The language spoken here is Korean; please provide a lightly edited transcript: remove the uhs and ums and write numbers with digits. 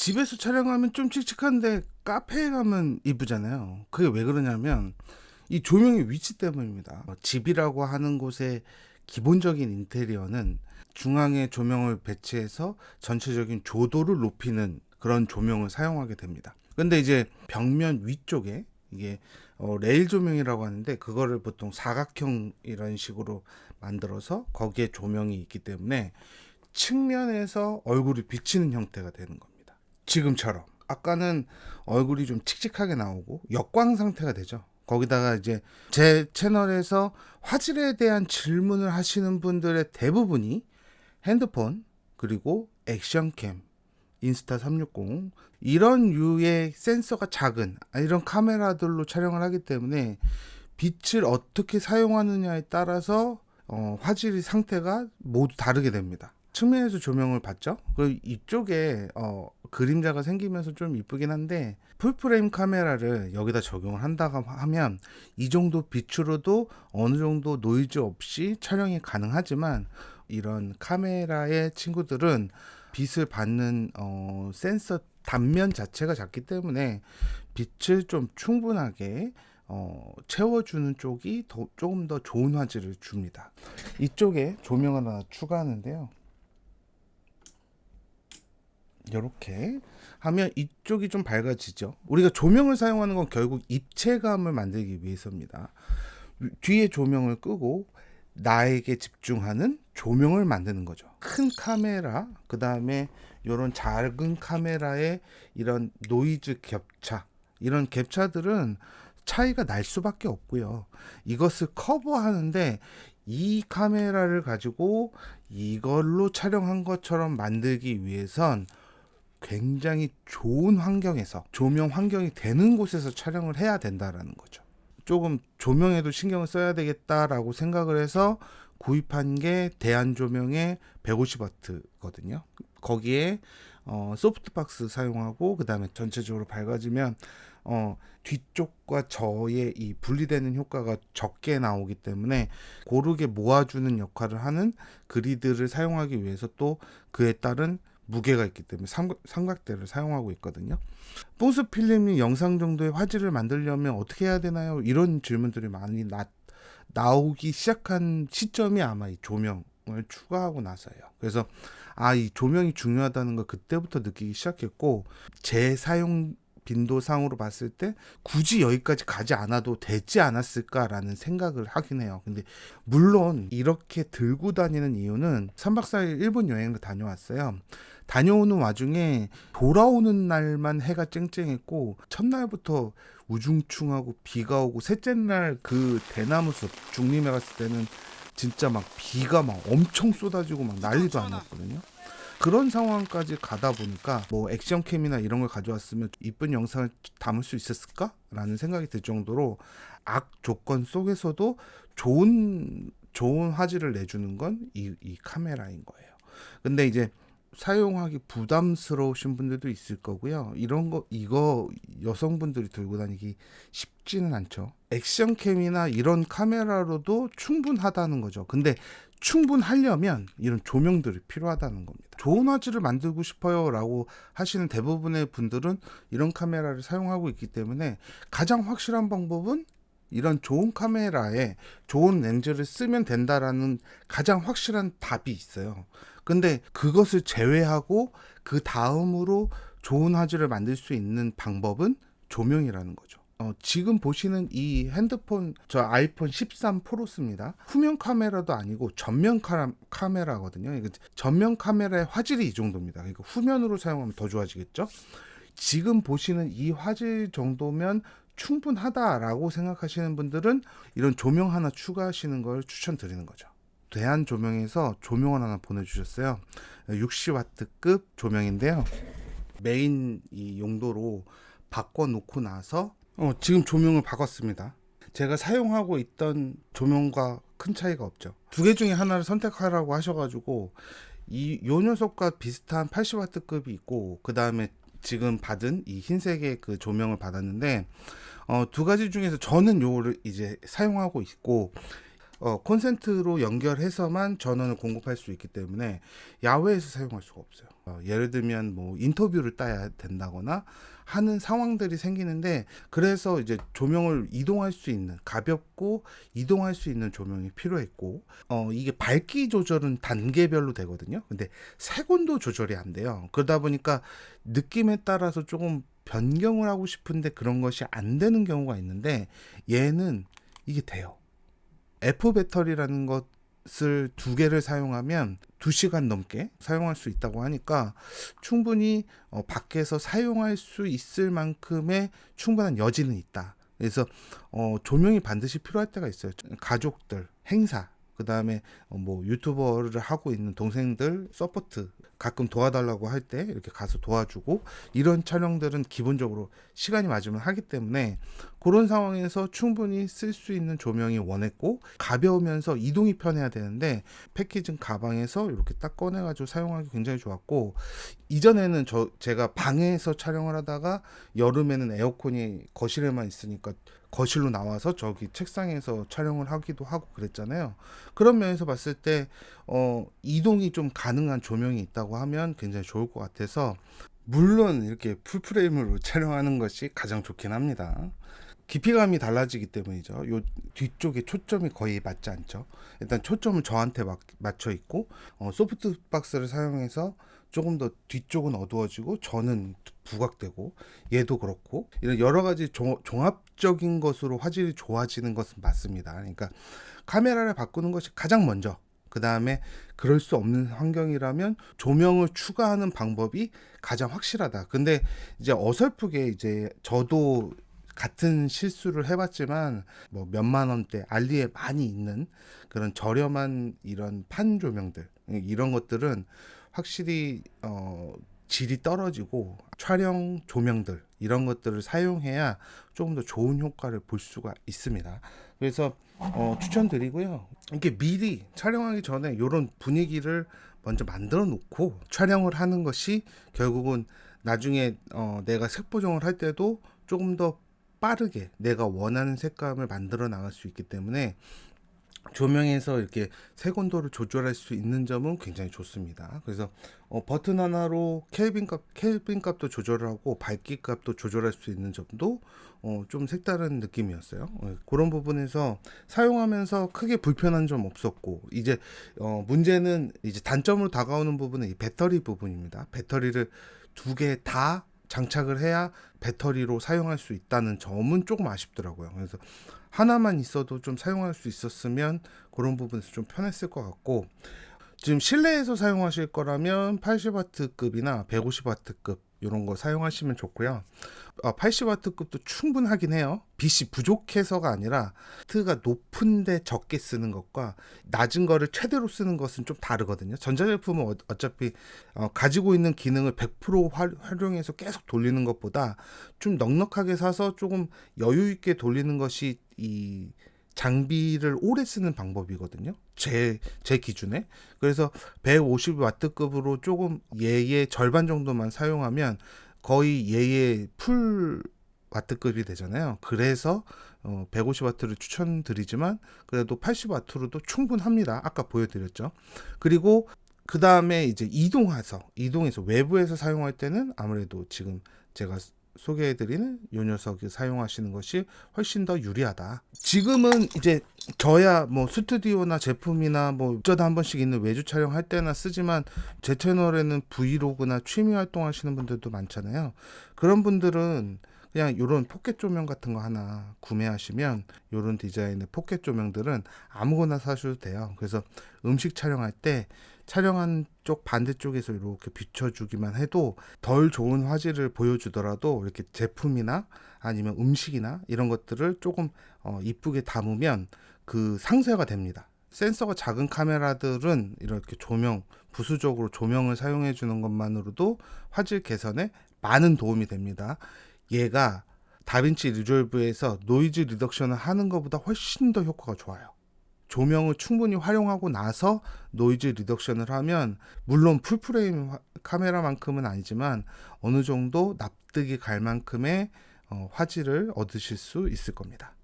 집에서 촬영하면 좀 칙칙한데 카페에 가면 이쁘잖아요. 그게 왜 그러냐면 이 조명의 위치 때문입니다. 집이라고 하는 곳의 기본적인 인테리어는 중앙에 조명을 배치해서 전체적인 조도를 높이는 그런 조명을 사용하게 됩니다. 근데 이제 벽면 위쪽에 이게 레일 조명이라고 하는데, 그거를 보통 사각형 이런 식으로 만들어서 거기에 조명이 있기 때문에 측면에서 얼굴이 비치는 형태가 되는 겁니다. 지금처럼 아까는 얼굴이 좀 칙칙하게 나오고 역광 상태가 되죠. 거기다가 이제 제 채널에서 화질에 대한 질문을 하시는 분들의 대부분이 핸드폰, 그리고 액션캠, 인스타 360 이런 류의 센서가 작은 이런 카메라들로 촬영을 하기 때문에 빛을 어떻게 사용하느냐에 따라서 화질 상태가 모두 다르게 됩니다. 측면에서 조명을 받죠. 그리고 이쪽에 그림자가 생기면서 좀 이쁘긴 한데, 풀프레임 카메라를 여기다 적용을 한다고 하면 이 정도 빛으로도 어느 정도 노이즈 없이 촬영이 가능하지만, 이런 카메라의 친구들은 빛을 받는 센서 단면 자체가 작기 때문에 빛을 좀 충분하게 채워주는 쪽이 조금 더 좋은 화질을 줍니다. 이쪽에 조명 하나 추가하는데요. 이렇게 하면 이쪽이 좀 밝아지죠. 우리가 조명을 사용하는 건 결국 입체감을 만들기 위해서입니다. 뒤에 조명을 끄고 나에게 집중하는 조명을 만드는 거죠. 큰 카메라, 그 다음에 이런 작은 카메라의 이런 노이즈 격차, 이런 격차들은 차이가 날 수밖에 없고요. 이것을 커버하는데 이 카메라를 가지고 이걸로 촬영한 것처럼 만들기 위해선 굉장히 좋은 환경에서, 조명 환경이 되는 곳에서 촬영을 해야 된다라는 거죠. 조금 조명에도 신경을 써야 되겠다라고 생각을 해서 구입한 게 대한조명의 150W거든요. 거기에 소프트박스 사용하고, 그 다음에 전체적으로 밝아지면 뒤쪽과 저의 이 분리되는 효과가 적게 나오기 때문에 고르게 모아주는 역할을 하는 그리드를 사용하기 위해서 또 그에 따른 무게가 있기 때문에 삼각대를 사용하고 있거든요. 뽕스 필름이 영상 정도의 화질을 만들려면 어떻게 해야 되나요? 이런 질문들이 많이 나오기 시작한 시점이 아마 이 조명을 추가하고 나서예요. 그래서 이 조명이 중요하다는 걸 그때부터 느끼기 시작했고, 제 사용 빈도상으로 봤을 때 굳이 여기까지 가지 않아도 되지 않았을까라는 생각을 하긴 해요. 근데 물론 이렇게 들고 다니는 이유는 3박 4일 일본 여행을 다녀왔어요. 다녀오는 와중에 돌아오는 날만 해가 쨍쨍했고, 첫날부터 우중충하고 비가 오고, 셋째 날 그 대나무숲 중림에 갔을 때는 진짜 막 비가 막 엄청 쏟아지고 막 난리도 아니었거든요. 그런 상황까지 가다 보니까 뭐 액션캠이나 이런 걸 가져왔으면 이쁜 영상을 담을 수 있었을까? 라는 생각이 들 정도로 악 조건 속에서도 좋은 화질을 내주는 건 이 카메라인 거예요. 근데 이제 사용하기 부담스러우신 분들도 있을 거고요. 이거 여성분들이 들고 다니기 쉽지는 않죠. 액션캠이나 이런 카메라로도 충분하다는 거죠. 근데 충분하려면 이런 조명들이 필요하다는 겁니다. 좋은 화질을 만들고 싶어요 라고 하시는 대부분의 분들은 이런 카메라를 사용하고 있기 때문에 가장 확실한 방법은 이런 좋은 카메라에 좋은 렌즈를 쓰면 된다라는 가장 확실한 답이 있어요. 근데 그것을 제외하고 그 다음으로 좋은 화질을 만들 수 있는 방법은 조명이라는 거죠. 지금 보시는 이 핸드폰, 저 아이폰 13 프로 씁니다. 후면 카메라도 아니고 전면 카메라거든요. 이거 전면 카메라의 화질이 이 정도입니다. 그러니까 후면으로 사용하면 더 좋아지겠죠. 지금 보시는 이 화질 정도면 충분하다라고 생각하시는 분들은 이런 조명 하나 추가하시는 걸 추천드리는 거죠. 대한조명에서 조명을 하나 보내주셨어요. 60W급 조명인데요. 메인 이 용도로 바꿔놓고 나서 지금 조명을 바꿨습니다. 제가 사용하고 있던 조명과 큰 차이가 없죠. 두 개 중에 하나를 선택하라고 하셔가지고 요 녀석과 비슷한 80W급이 있고, 그 다음에 지금 받은 이 흰색의 그 조명을 받았는데, 두 가지 중에서 저는 요거를 이제 사용하고 있고, 콘센트로 연결해서만 전원을 공급할 수 있기 때문에 야외에서 사용할 수가 없어요. 예를 들면 뭐 인터뷰를 따야 된다거나 하는 상황들이 생기는데, 그래서 이제 조명을 이동할 수 있는, 가볍고 이동할 수 있는 조명이 필요했고, 이게 밝기 조절은 단계별로 되거든요. 근데 색온도 조절이 안 돼요. 그러다 보니까 느낌에 따라서 조금 변경을 하고 싶은데 그런 것이 안 되는 경우가 있는데, 얘는 이게 돼요. F 배터리라는 것을 2개를 사용하면 2시간 넘게 사용할 수 있다고 하니까 충분히 밖에서 사용할 수 있을 만큼의 충분한 여지는 있다. 그래서 조명이 반드시 필요할 때가 있어요. 가족들, 행사, 그 다음에 뭐 유튜버를 하고 있는 동생들 서포트 가끔 도와달라고 할 때 이렇게 가서 도와주고, 이런 촬영들은 기본적으로 시간이 맞으면 하기 때문에 그런 상황에서 충분히 쓸 수 있는 조명이 원했고, 가벼우면서 이동이 편해야 되는데 패키징 가방에서 이렇게 딱 꺼내가지고 사용하기 굉장히 좋았고, 이전에는 제가 방에서 촬영을 하다가 여름에는 에어컨이 거실에만 있으니까 거실로 나와서 저기 책상에서 촬영을 하기도 하고 그랬잖아요. 그런 면에서 봤을 때 이동이 좀 가능한 조명이 있다고 하면 굉장히 좋을 것 같아서, 물론 이렇게 풀프레임으로 촬영하는 것이 가장 좋긴 합니다. 깊이감이 달라지기 때문이죠. 요 뒤쪽에 초점이 거의 맞지 않죠. 일단 초점은 저한테 맞춰 있고, 소프트박스를 사용해서 조금 더 뒤쪽은 어두워지고 저는 부각되고, 얘도 그렇고, 이런 여러 가지 종합적인 것으로 화질이 좋아지는 것은 맞습니다. 그러니까 카메라를 바꾸는 것이 가장 먼저, 그 다음에 그럴 수 없는 환경이라면 조명을 추가하는 방법이 가장 확실하다. 근데 이제 어설프게, 이제 저도 같은 실수를 해봤지만 뭐 몇만 원대 알리에 많이 있는 그런 저렴한 이런 판 조명들, 이런 것들은 확실히 질이 떨어지고, 촬영 조명들 이런 것들을 사용해야 조금 더 좋은 효과를 볼 수가 있습니다. 그래서 추천드리고요. 이렇게 미리 촬영하기 전에 이런 분위기를 먼저 만들어 놓고 촬영을 하는 것이 결국은 나중에 내가 색 보정을 할 때도 조금 더 빠르게 내가 원하는 색감을 만들어 나갈 수 있기 때문에 조명에서 이렇게 색온도를 조절할 수 있는 점은 굉장히 좋습니다. 그래서 버튼 하나로 켈빈 값도 조절을 하고 밝기 값도 조절할 수 있는 점도 좀 색다른 느낌이었어요. 그런 부분에서 사용하면서 크게 불편한 점 없었고, 이제 문제는 이제 단점으로 다가오는 부분은 이 배터리 부분입니다. 배터리를 2개 다 장착을 해야 배터리로 사용할 수 있다는 점은 조금 아쉽더라고요. 그래서 하나만 있어도 좀 사용할 수 있었으면 그런 부분에서 좀 편했을 것 같고, 지금 실내에서 사용하실 거라면 80W급이나 150W급 이런 거 사용하시면 좋고요. 80W급도 충분하긴 해요. 빛이 부족해서가 아니라 W가 높은데 적게 쓰는 것과 낮은 거를 최대로 쓰는 것은 좀 다르거든요. 전자제품은 어차피 가지고 있는 기능을 100% 활용해서 계속 돌리는 것보다 좀 넉넉하게 사서 조금 여유 있게 돌리는 것이 이 장비를 오래 쓰는 방법이거든요. 제 기준에. 그래서 150W급으로 조금 얘의 절반 정도만 사용하면 거의 얘의 풀 와트급이 되잖아요. 그래서 150W를 추천드리지만 그래도 80W로도 충분합니다. 아까 보여드렸죠. 그리고 그 다음에 이제 이동해서 외부에서 사용할 때는 아무래도 지금 제가 소개해드리는 이 녀석을 사용하시는 것이 훨씬 더 유리하다. 지금은 이제 저야 뭐 스튜디오나 제품이나 뭐 어쩌다 한 번씩 있는 외주 촬영할 때나 쓰지만, 제 채널에는 브이로그나 취미 활동하시는 분들도 많잖아요. 그런 분들은 그냥 이런 포켓 조명 같은 거 하나 구매하시면, 이런 디자인의 포켓 조명들은 아무거나 사셔도 돼요. 그래서 음식 촬영할 때 촬영한 쪽 반대쪽에서 이렇게 비춰주기만 해도 덜 좋은 화질을 보여주더라도, 이렇게 제품이나 아니면 음식이나 이런 것들을 조금 이쁘게 담으면 그 상쇄가 됩니다. 센서가 작은 카메라들은 이렇게 부수적으로 조명을 사용해 주는 것만으로도 화질 개선에 많은 도움이 됩니다. 얘가 다빈치 리졸브에서 노이즈 리덕션을 하는 것보다 훨씬 더 효과가 좋아요. 조명을 충분히 활용하고 나서 노이즈 리덕션을 하면, 물론 풀프레임 카메라만큼은 아니지만 어느 정도 납득이 갈 만큼의 화질을 얻으실 수 있을 겁니다.